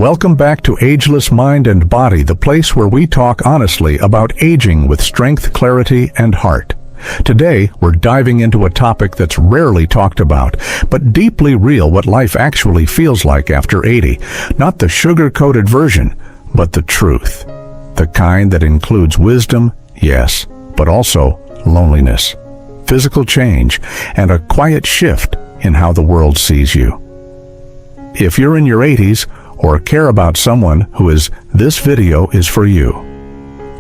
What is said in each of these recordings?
Welcome back to Ageless Mind and Body, the place where we talk honestly about aging with strength, clarity, and heart. Today, we're diving into a topic that's rarely talked about, but deeply real: what life actually feels like after 80. Not the sugar-coated version, but the truth. The kind that includes wisdom, yes, but also loneliness, physical change, and a quiet shift in how the world sees you. If you're in your 80s, or care about someone who is, this video is for you.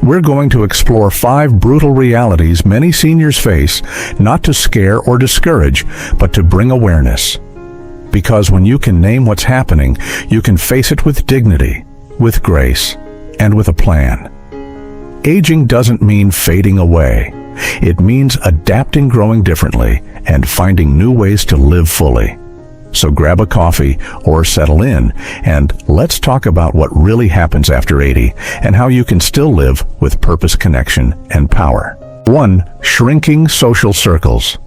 We're going to explore 5 brutal realities many seniors face, not to scare or discourage, but to bring awareness. Because when you can name what's happening, you can face it with dignity, with grace, and with a plan. Aging doesn't mean fading away. It means adapting, growing differently, and finding new ways to live fully. So grab a coffee or settle in, and let's talk about what really happens after 80 and how you can still live with purpose, connection, and power. 1. Shrinking social circles.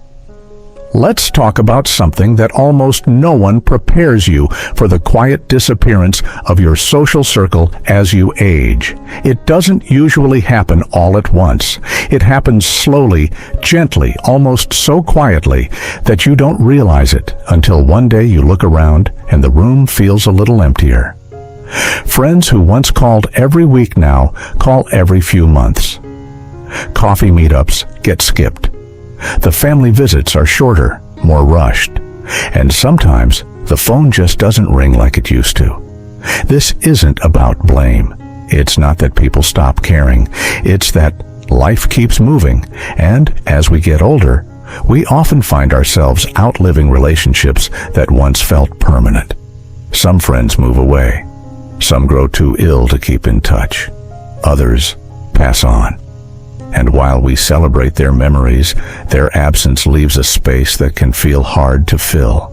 Let's talk about something that almost no one prepares you for: the quiet disappearance of your social circle as you age. It doesn't usually happen all at once. It happens slowly, gently, almost so quietly that you don't realize it until one day you look around and the room feels a little emptier. Friends who once called every week now call every few months. Coffee meetups get skipped. The family visits are shorter, more rushed, and sometimes the phone just doesn't ring like it used to. This isn't about blame. It's not that people stop caring. It's that life keeps moving, and as we get older, we often find ourselves outliving relationships that once felt permanent. Some friends move away. Some grow too ill to keep in touch. Others pass on. And while we celebrate their memories, their absence leaves a space that can feel hard to fill.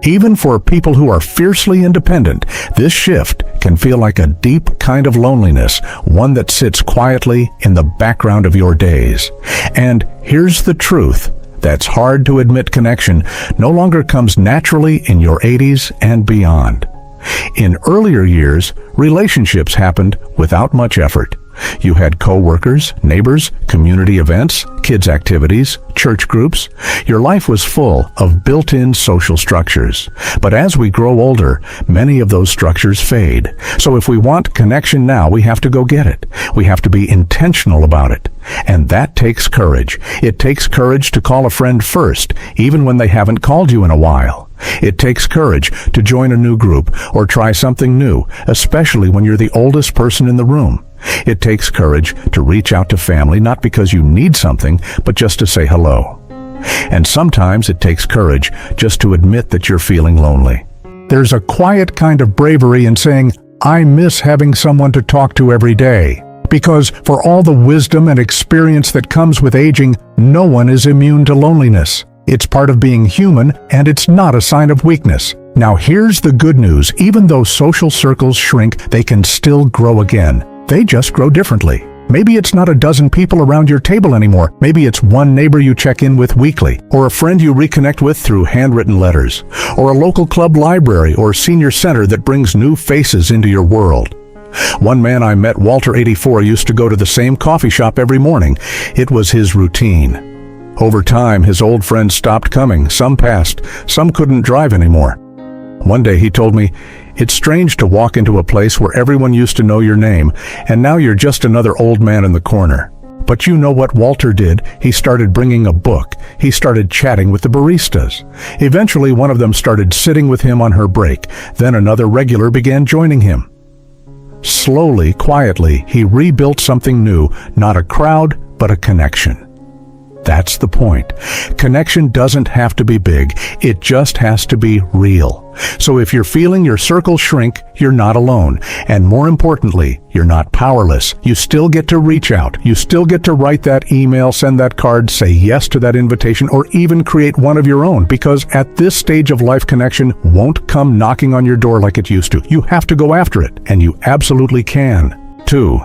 Even for people who are fiercely independent, this shift can feel like a deep kind of loneliness, one that sits quietly in the background of your days. And here's the truth that's hard to admit: connection no longer comes naturally in your 80s and beyond. In earlier years, relationships happened without much effort. You had co-workers, neighbors, community events, kids' activities, church groups. Your life was full of built-in social structures. But as we grow older, many of those structures fade. So if we want connection now, we have to go get it. We have to be intentional about it. And that takes courage. It takes courage to call a friend first, even when they haven't called you in a while. It takes courage to join a new group or try something new, especially when you're the oldest person in the room. It takes courage to reach out to family, not because you need something, but just to say hello. And sometimes it takes courage just to admit that you're feeling lonely. There's a quiet kind of bravery in saying, "I miss having someone to talk to every day." Because for all the wisdom and experience that comes with aging, no one is immune to loneliness. It's part of being human, and it's not a sign of weakness. Now here's the good news: even though social circles shrink, they can still grow again. They just grow differently. Maybe it's not a dozen people around your table anymore. Maybe it's one neighbor you check in with weekly, or a friend you reconnect with through handwritten letters, or a local club library or senior center that brings new faces into your world. One man I met, Walter, 84, used to go to the same coffee shop every morning. It was his routine. Over time, his old friends stopped coming. Some passed. Some couldn't drive anymore. One day he told me, "It's strange to walk into a place where everyone used to know your name, and now you're just another old man in the corner." But you know what Walter did? He started bringing a book. He started chatting with the baristas. Eventually, one of them started sitting with him on her break. Then another regular began joining him. Slowly, quietly, he rebuilt something new, not a crowd, but a connection. That's the point. Connection doesn't have to be big. It just has to be real. So if you're feeling your circle shrink, you're not alone. And more importantly, you're not powerless. You still get to reach out. You still get to write that email, send that card, say yes to that invitation, or even create one of your own. Because at this stage of life, connection won't come knocking on your door like it used to. You have to go after it, and you absolutely can. 2.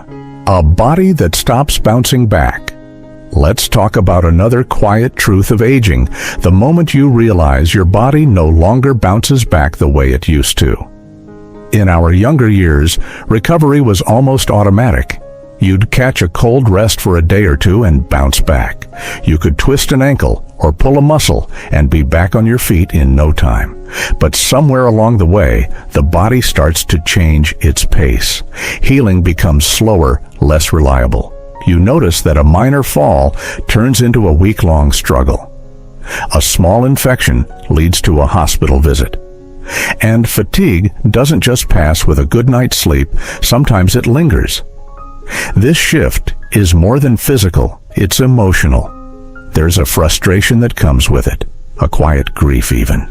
A body that stops bouncing back. Let's talk about another quiet truth of aging: the moment you realize your body no longer bounces back the way it used to. In our younger years, recovery was almost automatic. You'd catch a cold rest for a day or two and bounce back. You could twist an ankle or pull a muscle and be back on your feet in no time. But somewhere along the way, the body starts to change its pace. Healing becomes slower, less reliable. You notice that a minor fall turns into a week-long struggle. A small infection leads to a hospital visit. And fatigue doesn't just pass with a good night's sleep, sometimes it lingers. This shift is more than physical, it's emotional. There's a frustration that comes with it, a quiet grief even.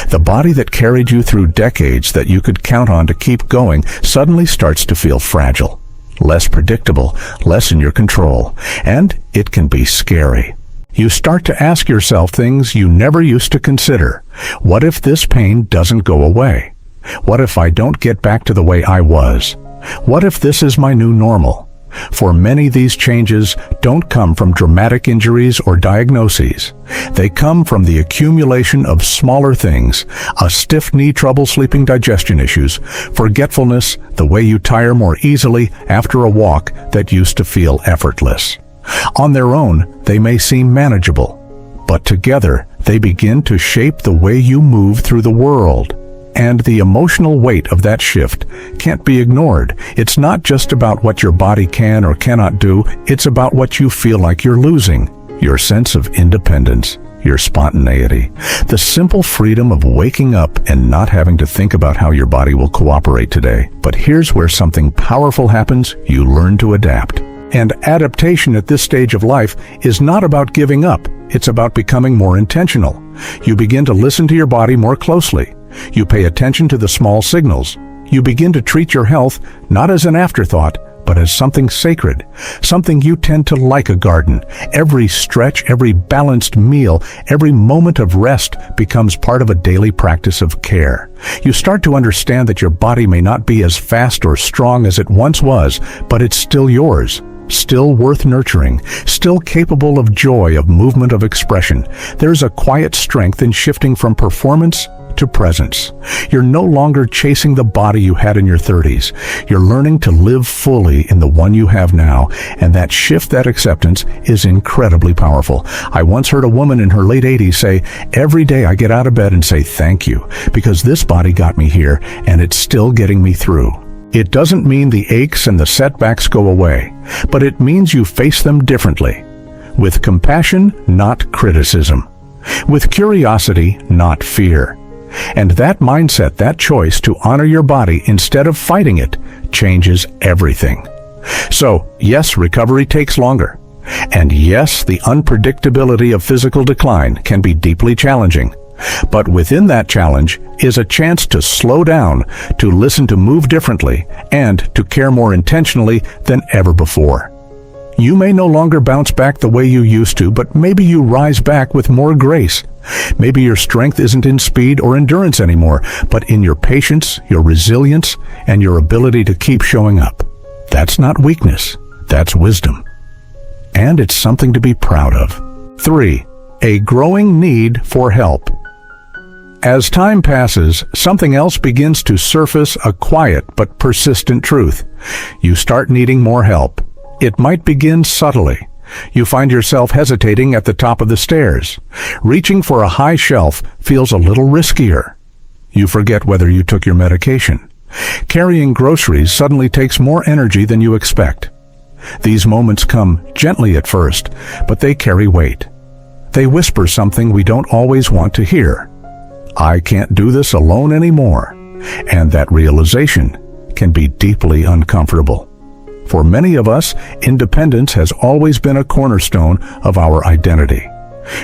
The body that carried you through decades that you could count on to keep going suddenly starts to feel fragile, less predictable, less in your control, and it can be scary. You start to ask yourself things you never used to consider. What if this pain doesn't go away? What if I don't get back to the way I was? What if this is my new normal? For many, these changes don't come from dramatic injuries or diagnoses. They come from the accumulation of smaller things, a stiff knee, trouble sleeping, digestion issues, forgetfulness, the way you tire more easily after a walk that used to feel effortless. On their own, they may seem manageable, but together they begin to shape the way you move through the world. And the emotional weight of that shift can't be ignored. It's not just about what your body can or cannot do, it's about what you feel like you're losing. Your sense of independence, your spontaneity, the simple freedom of waking up and not having to think about how your body will cooperate today. But here's where something powerful happens: you learn to adapt. And adaptation at this stage of life is not about giving up, it's about becoming more intentional. You begin to listen to your body more closely. You pay attention to the small signals. You begin to treat your health not as an afterthought, but as something sacred, something you tend to like a garden. Every stretch, every balanced meal, every moment of rest becomes part of a daily practice of care. You start to understand that your body may not be as fast or strong as it once was, but it's still yours. Still worth nurturing, still capable of joy, of movement, of expression. There's a quiet strength in shifting from performance to presence. You're no longer chasing the body you had in your 30s. You're learning to live fully in the one you have now, and that shift, that acceptance, is incredibly powerful. I once heard a woman in her late 80s say, "Every day I get out of bed and say thank you, because this body got me here, and it's still getting me through." It doesn't mean the aches and the setbacks go away, but it means you face them differently. With compassion, not criticism. With curiosity, not fear. And that mindset, that choice to honor your body instead of fighting it, changes everything. So, yes, recovery takes longer. And yes, the unpredictability of physical decline can be deeply challenging. But within that challenge is a chance to slow down, to listen, to move differently, and to care more intentionally than ever before. You may no longer bounce back the way you used to, but maybe you rise back with more grace. Maybe your strength isn't in speed or endurance anymore, but in your patience, your resilience, and your ability to keep showing up. That's not weakness, that's wisdom. And it's something to be proud of. 3. A growing need for help. As time passes, something else begins to surface, a quiet but persistent truth. You start needing more help. It might begin subtly. You find yourself hesitating at the top of the stairs. Reaching for a high shelf feels a little riskier. You forget whether you took your medication. Carrying groceries suddenly takes more energy than you expect. These moments come gently at first, but they carry weight. They whisper something we don't always want to hear. I can't do this alone anymore. And that realization can be deeply uncomfortable. For many of us, independence has always been a cornerstone of our identity.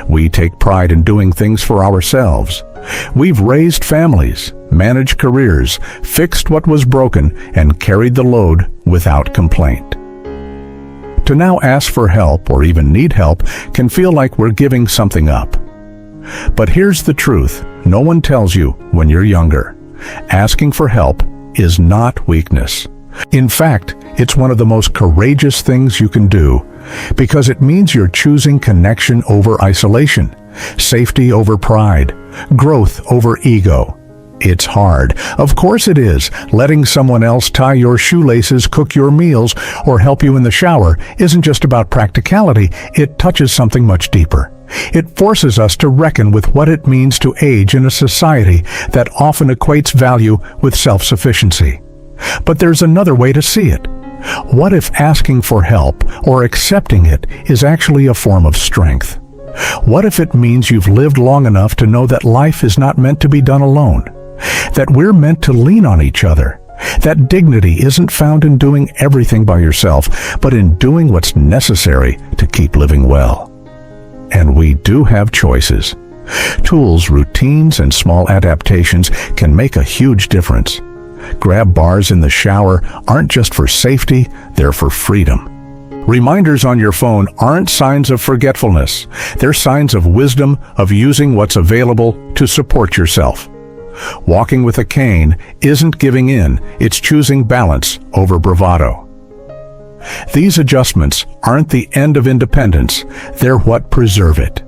We take pride in doing things for ourselves. We've raised families, managed careers, fixed what was broken, and carried the load without complaint. To now ask for help or even need help can feel like we're giving something up. But here's the truth no one tells you when you're younger. Asking for help is not weakness. In fact, it's one of the most courageous things you can do, because it means you're choosing connection over isolation, safety over pride, growth over ego. It's hard. Of course it is. Letting someone else tie your shoelaces, cook your meals, or help you in the shower isn't just about practicality. It touches something much deeper. It forces us to reckon with what it means to age in a society that often equates value with self-sufficiency. But there's another way to see it. What if asking for help or accepting it is actually a form of strength? What if it means you've lived long enough to know that life is not meant to be done alone? That we're meant to lean on each other? That dignity isn't found in doing everything by yourself, but in doing what's necessary to keep living well. And we do have choices. Tools, routines, and small adaptations can make a huge difference. Grab bars in the shower aren't just for safety, they're for freedom. Reminders on your phone aren't signs of forgetfulness. They're signs of wisdom, of using what's available to support yourself. Walking with a cane isn't giving in, it's choosing balance over bravado. These adjustments aren't the end of independence, they're what preserve it.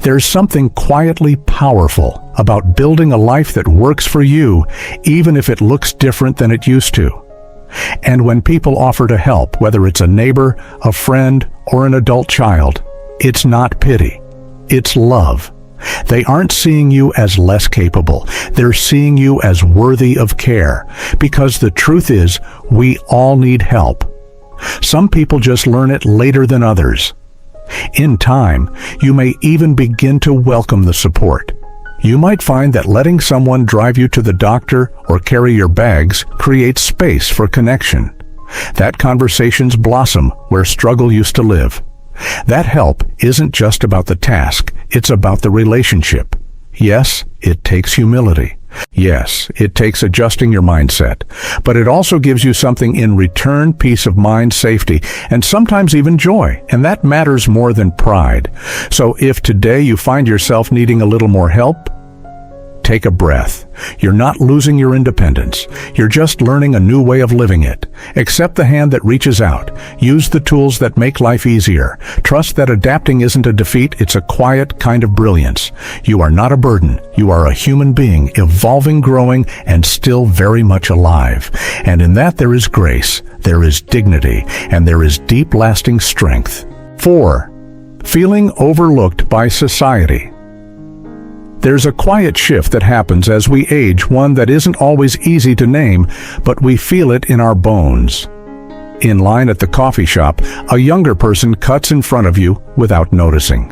There's something quietly powerful about building a life that works for you, even if it looks different than it used to. And when people offer to help, whether it's a neighbor, a friend, or an adult child, it's not pity, it's love. They aren't seeing you as less capable, they're seeing you as worthy of care, because the truth is, we all need help. Some people just learn it later than others. In time, you may even begin to welcome the support. You might find that letting someone drive you to the doctor or carry your bags creates space for connection. That conversations blossom where struggle used to live. That help isn't just about the task, it's about the relationship. Yes, it takes humility. Yes, it takes adjusting your mindset. But it also gives you something in return: peace of mind, safety, and sometimes even joy. And that matters more than pride. So if today you find yourself needing a little more help, take a breath. You're not losing your independence. You're just learning a new way of living it. Accept the hand that reaches out. Use the tools that make life easier. Trust that adapting isn't a defeat, it's a quiet kind of brilliance. You are not a burden. You are a human being, evolving, growing, and still very much alive. And in that there is grace, there is dignity, and there is deep, lasting strength. 4. Feeling overlooked by society. There's a quiet shift that happens as we age, one that isn't always easy to name, but we feel it in our bones. In line at the coffee shop, a younger person cuts in front of you without noticing.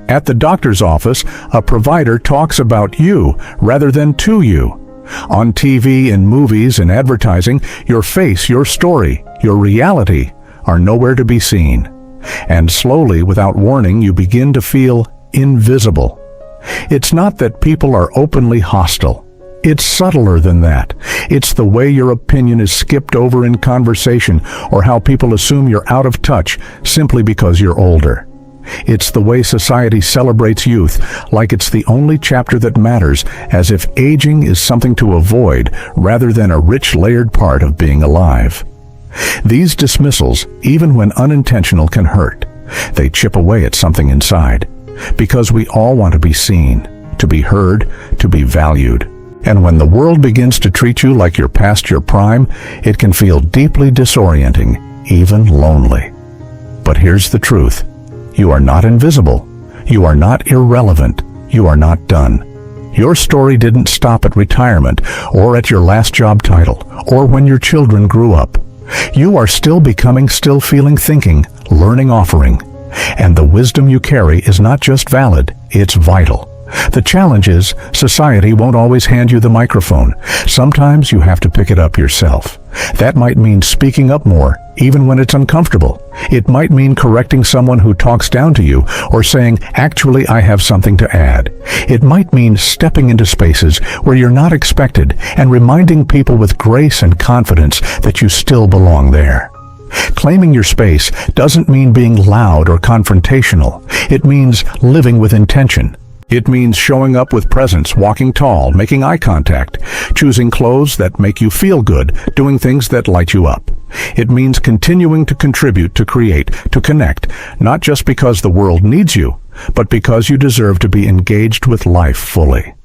At the doctor's office, a provider talks about you rather than to you. On TV, in movies, and advertising, your face, your story, your reality are nowhere to be seen. And slowly, without warning, you begin to feel invisible. It's not that people are openly hostile. It's subtler than that. It's the way your opinion is skipped over in conversation, or how people assume you're out of touch simply because you're older. It's the way society celebrates youth, like it's the only chapter that matters, as if aging is something to avoid rather than a rich, layered part of being alive. These dismissals, even when unintentional, can hurt. They chip away at something inside. Because we all want to be seen, to be heard, to be valued. And when the world begins to treat you like you're past your prime, it can feel deeply disorienting, even lonely. But here's the truth. You are not invisible. You are not irrelevant. You are not done. Your story didn't stop at retirement, or at your last job title, or when your children grew up. You are still becoming, still feeling, thinking, learning, offering. And the wisdom you carry is not just valid, it's vital. The challenge is, society won't always hand you the microphone. Sometimes you have to pick it up yourself. That might mean speaking up more, even when it's uncomfortable. It might mean correcting someone who talks down to you, or saying, actually, I have something to add. It might mean stepping into spaces where you're not expected and reminding people with grace and confidence that you still belong there. Claiming your space doesn't mean being loud or confrontational. It means living with intention. It means showing up with presence, walking tall, making eye contact, choosing clothes that make you feel good, doing things that light you up. It means continuing to contribute, to create, to connect, not just because the world needs you, but because you deserve to be engaged with life fully.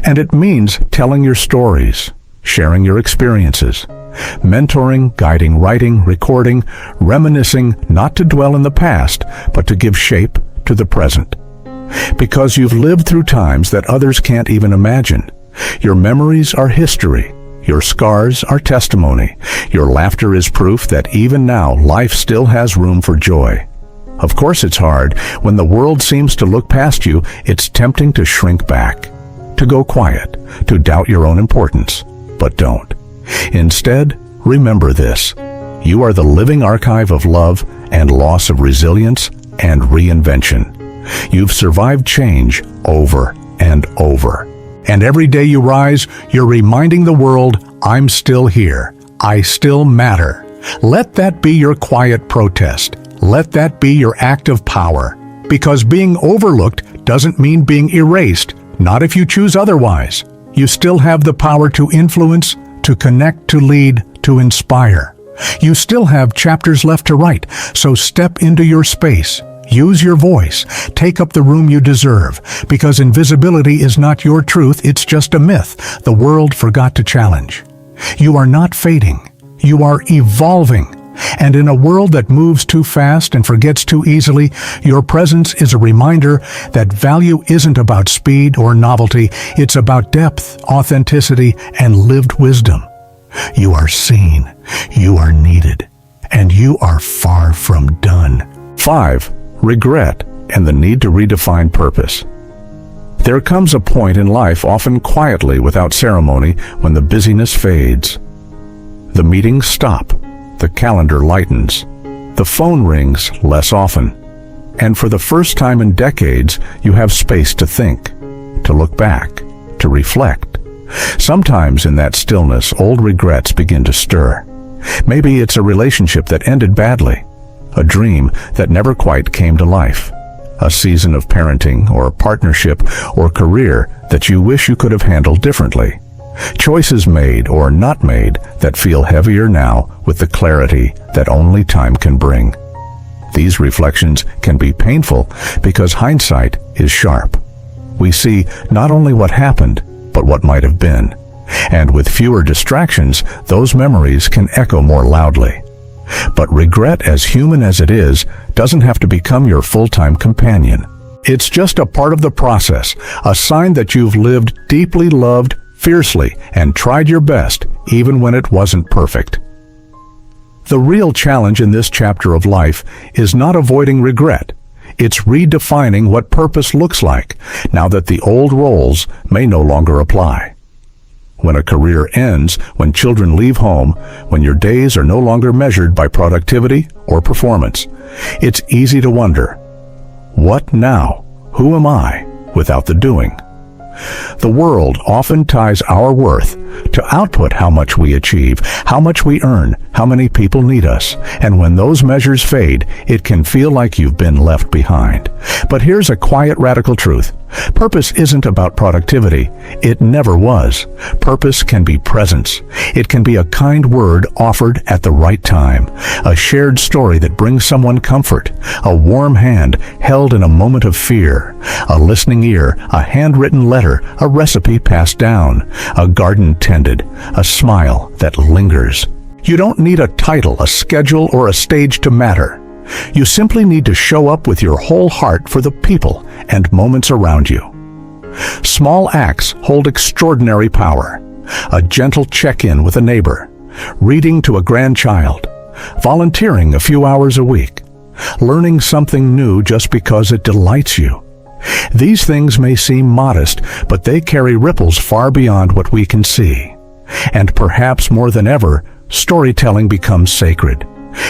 And it means telling your stories, sharing your experiences, mentoring, guiding, writing, recording, reminiscing, not to dwell in the past, but to give shape to the present. Because you've lived through times that others can't even imagine. Your memories are history. Your scars are testimony. Your laughter is proof that even now life still has room for joy. Of course it's hard. When the world seems to look past you, it's tempting to shrink back, to go quiet, to doubt your own importance. But don't. Instead, remember this. You are the living archive of love and loss, of resilience and reinvention. You've survived change over and over. And every day you rise, you're reminding the world, I'm still here. I still matter. Let that be your quiet protest. Let that be your act of power. Because being overlooked doesn't mean being erased, not if you choose otherwise. You still have the power to influence, to connect, to lead, to inspire. You still have chapters left to write, so step into your space. Use your voice. Take up the room you deserve, because invisibility is not your truth, it's just a myth the world forgot to challenge. You are not fading. You are evolving. And in a world that moves too fast and forgets too easily, your presence is a reminder that value isn't about speed or novelty, it's about depth, authenticity, and lived wisdom. You are seen, you are needed, and you are far from done. 5. Regret and the need to redefine purpose. There comes a point in life, often quietly without ceremony, when the busyness fades. The meetings stop. The calendar lightens. The phone rings less often. And for the first time in decades, you have space to think, to look back, to reflect. Sometimes in that stillness, old regrets begin to stir. Maybe it's a relationship that ended badly, a dream that never quite came to life, a season of parenting or partnership or career that you wish you could have handled differently. Choices made or not made that feel heavier now with the clarity that only time can bring. These reflections can be painful because hindsight is sharp. We see not only what happened, but what might have been. And with fewer distractions, those memories can echo more loudly. But regret, as human as it is, doesn't have to become your full-time companion. It's just a part of the process, a sign that you've lived deeply, loved fiercely, and tried your best, even when it wasn't perfect. The real challenge in this chapter of life is not avoiding regret. It's redefining what purpose looks like, now that the old roles may no longer apply. When a career ends, when children leave home, when your days are no longer measured by productivity or performance, it's easy to wonder, what now? Who am I without the doing? The world often ties our worth to output, how much we achieve, how much we earn, how many people need us. And when those measures fade, it can feel like you've been left behind. But here's a quiet, radical truth. Purpose isn't about productivity. It never was. Purpose can be presence. It can be a kind word offered at the right time, a shared story that brings someone comfort, a warm hand held in a moment of fear, a listening ear, a handwritten letter, a recipe passed down, a garden tended, a smile that lingers. You don't need a title, a schedule, or a stage to matter. You simply need to show up with your whole heart for the people and moments around you. Small acts hold extraordinary power. A gentle check-in with a neighbor, reading to a grandchild, volunteering a few hours a week, learning something new just because it delights you. These things may seem modest, but they carry ripples far beyond what we can see. And perhaps more than ever, storytelling becomes sacred.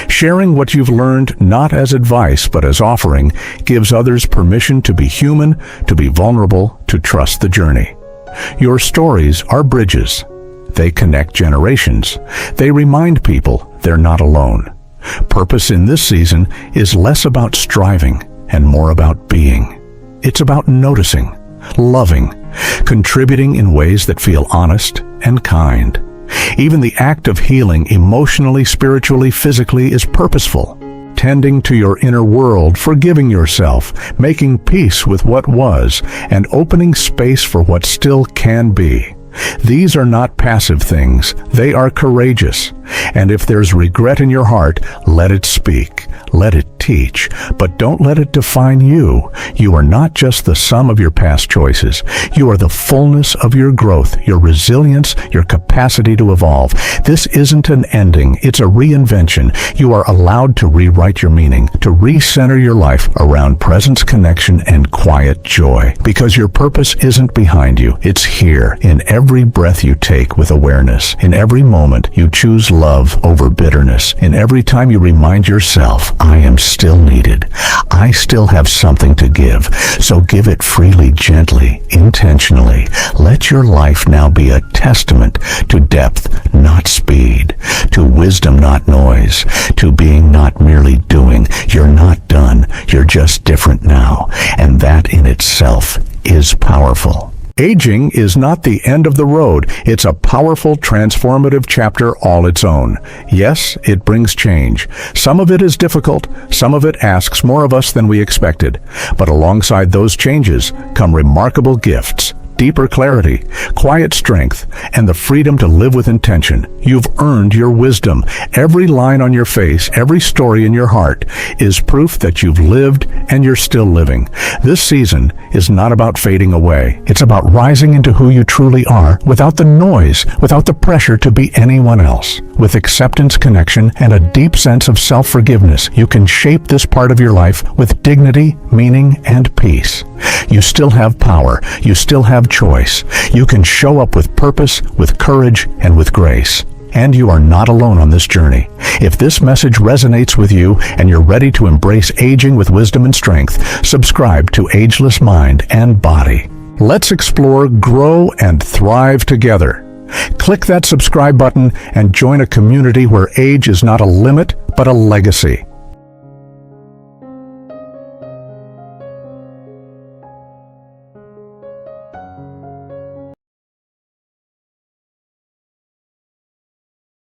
Sharing what you've learned, not as advice but as offering, gives others permission to be human, to be vulnerable, to trust the journey. Your stories are bridges. They connect generations. They remind people they're not alone. Purpose in this season is less about striving and more about being. It's about noticing, loving, contributing in ways that feel honest and kind. Even the act of healing emotionally, spiritually, physically is purposeful. tending to your inner world, forgiving yourself, making peace with what was, and opening space for what still can be. These are not passive things, they are courageous. And if there's regret in your heart, let it speak, let it teach, but don't let it define you. You are not just the sum of your past choices. You are the fullness of your growth, your resilience, your capacity to evolve. This isn't an ending, it's a reinvention. You are allowed to rewrite your meaning, to recenter your life around presence, connection, and quiet joy. Because your purpose isn't behind you, it's here, in every breath you take with awareness, in every moment you choose love over bitterness, in every time you remind yourself, I am still needed. I still have something to give. So give it freely, gently, intentionally. Let your life now be a testament to depth, not speed, to wisdom, not noise, to being, not merely doing. You're not done. You're just different now. And that in itself is powerful. Aging is not the end of the road. It's a powerful, transformative chapter all its own. Yes, it brings change. Some of it is difficult. Some of it asks more of us than we expected. But alongside those changes come remarkable gifts. Deeper clarity, quiet strength, and the freedom to live with intention. You've earned your wisdom. Every line on your face, every story in your heart is proof that you've lived and you're still living. This season is not about fading away. It's about rising into who you truly are without the noise, without the pressure to be anyone else. With acceptance, connection, and a deep sense of self-forgiveness, you can shape this part of your life with dignity, meaning, and peace. You still have power. You still have choice. You can show up with purpose, with courage, and with grace. And you are not alone on this journey. If this message resonates with you and you're ready to embrace aging with wisdom and strength, subscribe to Ageless Mind and Body. Let's explore, grow, and thrive together. Click that subscribe button and join a community where age is not a limit, but a legacy.